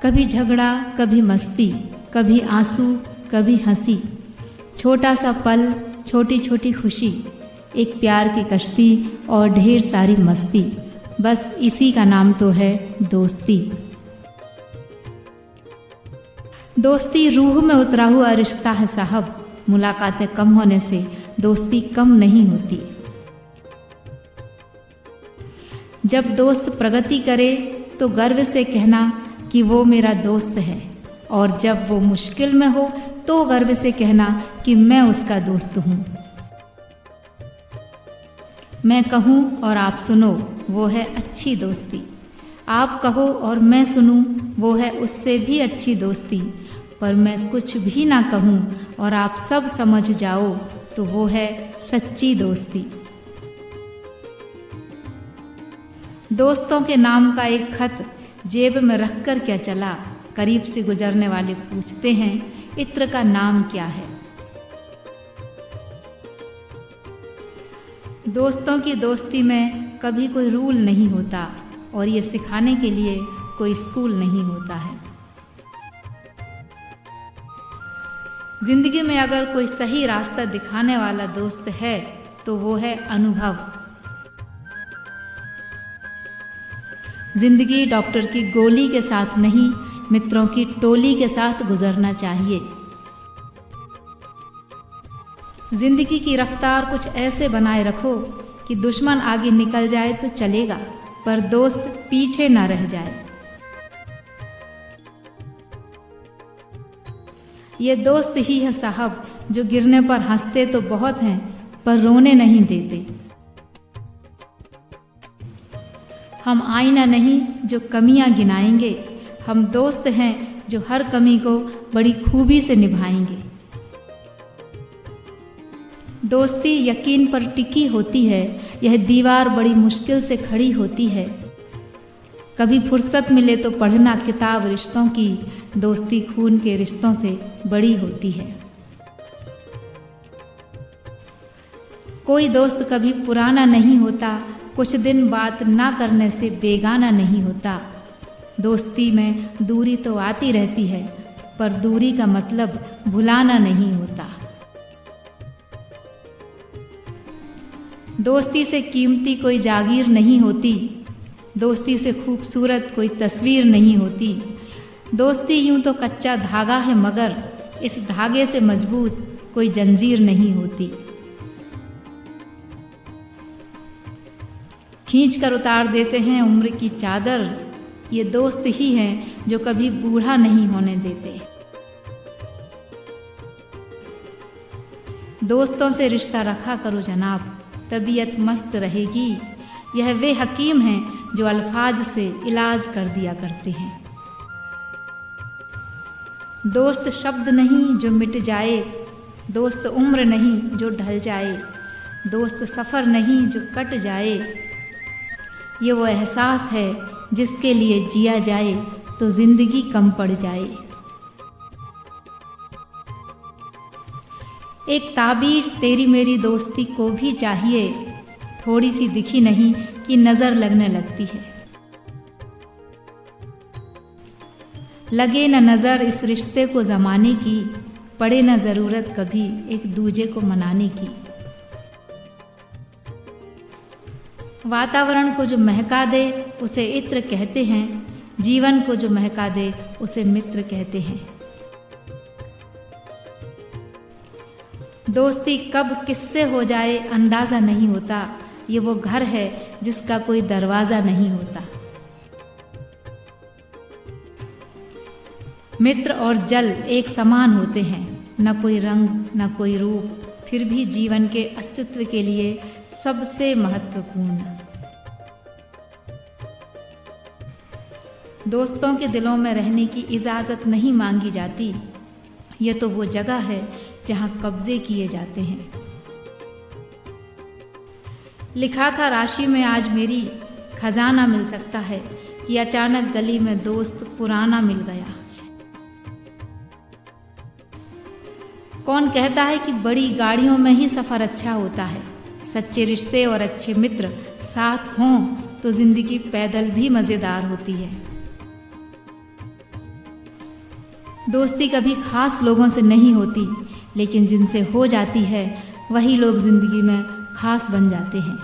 कभी झगड़ा, कभी मस्ती, कभी आंसू, कभी हंसी, छोटा सा पल, छोटी छोटी खुशी, एक प्यार की कश्ती और ढेर सारी मस्ती, बस इसी का नाम तो है दोस्ती। दोस्ती रूह में उतरा हुआ रिश्ता है साहब, मुलाकातें कम होने से दोस्ती कम नहीं होती। जब दोस्त प्रगति करे तो गर्व से कहना कि वो मेरा दोस्त है, और जब वो मुश्किल में हो तो गर्व से कहना कि मैं उसका दोस्त हूँ। मैं कहूँ और आप सुनो, वो है अच्छी दोस्ती। आप कहो और मैं सुनूं, वो है उससे भी अच्छी दोस्ती। पर मैं कुछ भी ना कहूँ और आप सब समझ जाओ, तो वो है सच्ची दोस्ती। दोस्तों के नाम का एक खत जेब में रखकर क्या चला, करीब से गुजरने वाले पूछते हैं इत्र का नाम क्या है। दोस्तों की दोस्ती में कभी कोई रूल नहीं होता, और ये सिखाने के लिए कोई स्कूल नहीं होता है। जिंदगी में अगर कोई सही रास्ता दिखाने वाला दोस्त है तो वो है अनुभव। जिंदगी डॉक्टर की गोली के साथ नहीं, मित्रों की टोली के साथ गुजरना चाहिए। जिंदगी की रफ्तार कुछ ऐसे बनाए रखो कि दुश्मन आगे निकल जाए तो चलेगा, पर दोस्त पीछे ना रह जाए। ये दोस्त ही है साहब जो गिरने पर हंसते तो बहुत हैं, पर रोने नहीं देते। हम आईना नहीं जो कमियां गिनाएंगे, हम दोस्त हैं जो हर कमी को बड़ी खूबी से निभाएंगे। दोस्ती यकीन पर टिकी होती है, यह दीवार बड़ी मुश्किल से खड़ी होती है। कभी फुर्सत मिले तो पढ़ना किताब रिश्तों की, दोस्ती खून के रिश्तों से बड़ी होती है। कोई दोस्त कभी पुराना नहीं होता, कुछ दिन बात ना करने से बेगाना नहीं होता। दोस्ती में दूरी तो आती रहती है, पर दूरी का मतलब भुलाना नहीं होता। दोस्ती से कीमती कोई जागीर नहीं होती, दोस्ती से खूबसूरत कोई तस्वीर नहीं होती। दोस्ती यूं तो कच्चा धागा है, मगर इस धागे से मजबूत कोई जंजीर नहीं होती। खींच कर उतार देते हैं उम्र की चादर, ये दोस्त ही हैं जो कभी बूढ़ा नहीं होने देते। दोस्तों से रिश्ता रखा करो जनाब, तबीयत मस्त रहेगी। यह वे हकीम हैं जो अल्फाज से इलाज कर दिया करते हैं। दोस्त शब्द नहीं जो मिट जाए, दोस्त उम्र नहीं जो ढल जाए, दोस्त सफ़र नहीं जो कट जाए। ये वो एहसास है जिसके लिए जिया जाए तो ज़िंदगी कम पड़ जाए। एक ताबीज तेरी मेरी दोस्ती को भी चाहिए, थोड़ी सी दिखी नहीं कि नज़र लगने लगती है। लगे न नज़र इस रिश्ते को ज़माने की, पड़े न ज़रूरत कभी एक दूजे को मनाने की। वातावरण को जो महका दे उसे इत्र कहते हैं, जीवन को जो महका दे उसे मित्र कहते हैं। दोस्ती कब किससे हो जाए अंदाज़ा नहीं होता, ये वो घर है जिसका कोई दरवाज़ा नहीं होता। मित्र और जल एक समान होते हैं, न कोई रंग न कोई रूप, फिर भी जीवन के अस्तित्व के लिए सबसे महत्वपूर्ण। दोस्तों के दिलों में रहने की इजाज़त नहीं मांगी जाती, ये तो वो जगह है जहाँ कब्जे किए जाते हैं। लिखा था राशि में आज मेरी, खजाना मिल सकता है कि अचानक गली में दोस्त पुराना मिल गया। कौन कहता है कि बड़ी गाड़ियों में ही सफ़र अच्छा होता है। सच्चे रिश्ते और अच्छे मित्र साथ हों तो ज़िंदगी पैदल भी मज़ेदार होती है। दोस्ती कभी खास लोगों से नहीं होती, लेकिन जिनसे हो जाती है वही लोग ज़िंदगी में खास बन जाते हैं।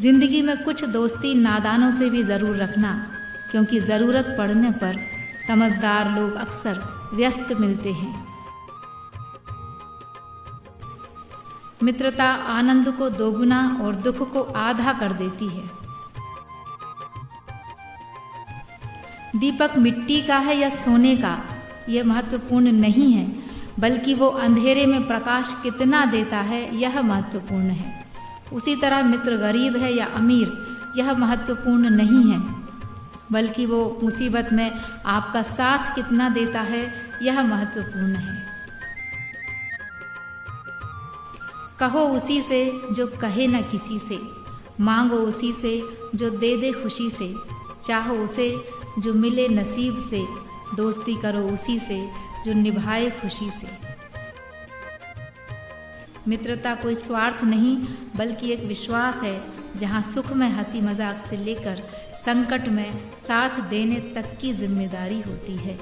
ज़िंदगी में कुछ दोस्ती नादानों से भी ज़रूर रखना, क्योंकि ज़रूरत पड़ने पर समझदार लोग अक्सर व्यस्त मिलते हैं। मित्रता आनंद को दोगुना और दुख को आधा कर देती है। दीपक मिट्टी का है या सोने का, यह महत्वपूर्ण नहीं है, बल्कि वो अंधेरे में प्रकाश कितना देता है यह महत्वपूर्ण है। उसी तरह मित्र गरीब है या अमीर, यह महत्वपूर्ण नहीं है, बल्कि वो मुसीबत में आपका साथ कितना देता है यह महत्वपूर्ण है। कहो उसी से जो कहे न किसी से, मांगो उसी से जो दे दे खुशी से, चाहो उसे जो मिले नसीब से, दोस्ती करो उसी से जो निभाए खुशी से। मित्रता कोई स्वार्थ नहीं, बल्कि एक विश्वास है, जहाँ सुख में हंसी मजाक से लेकर संकट में साथ देने तक की जिम्मेदारी होती है।